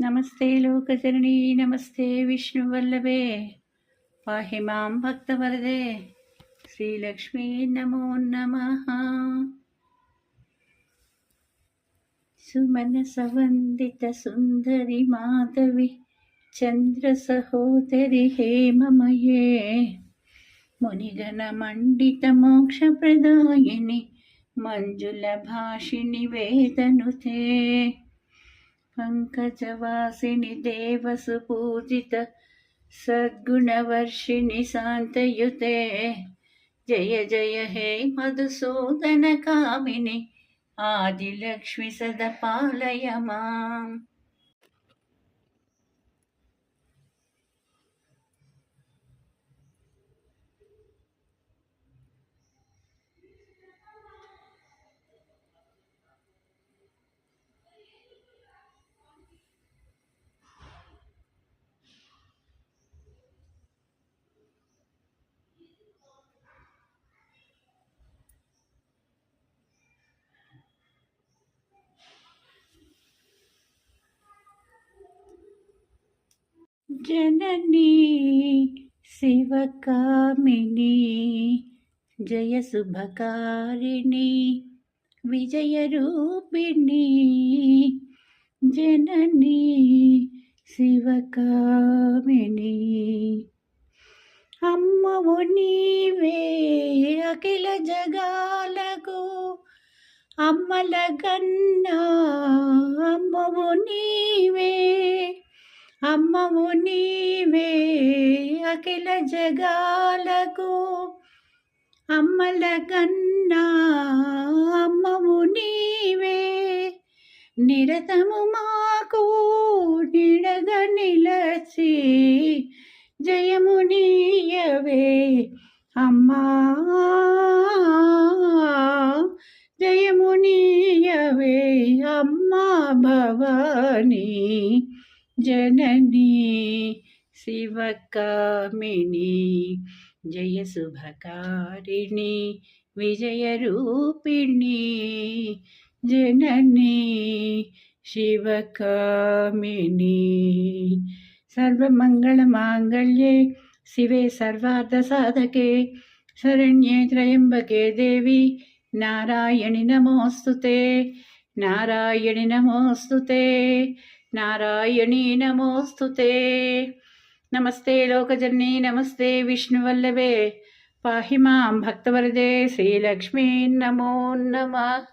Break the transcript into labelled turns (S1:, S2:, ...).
S1: नमस्ते लोकजननी नमस्ते विष्णुवल्लभे पाहि मां भक्तवरदे श्रीलक्ष्मी नमो नमः। सुमनसवन्दितसुन्दरि माधवी चन्द्रसहोदरि हेममये मुनिगणमण्डितमोक्षप्रदायिनि मञ्जुलभाषिणि वेदनुते पंकजवासिनि देवसुपूजित सद्गुणवर्षिणि शान्तयुते जय जय हे मधुसूदन कामिनि आदिलक्ष्मि सदा पालय माम्। जननी शिवकामिनी जय शुभकारिणी विजयरूपिणी जननी शिवकामिनी अम्मवु नीवे अखिल जगालकु अम्मलगन्ना अम्मवु नीवे అమ్మవు నీవే అఖిల జగాలకు అమ్మల కన్నా అమ్మవు నీవే నిరతము మాకు నిడగా నిలచి జయము నీయవే అమ్మా జయము నీయవే అమ్మా భవానీ जननी शिवकामिनी जय शुभकारिणी विजयरूपिणी जननी शिवकामिनी सर्वमङ्गलमाङ्गल्ये शिवे सर्वार्थसाधके शरण्ये त्र्यम्बके देवी नारायणि नमोऽस्तुते नारायणि नमोऽस्तुते नारायणी नमोस्तुते। नमस्ते लोकजननी नमस्ते विष्णुवल्लभे पाहि मां भक्तवरदे श्रीलक्ष्मी नमो नमः।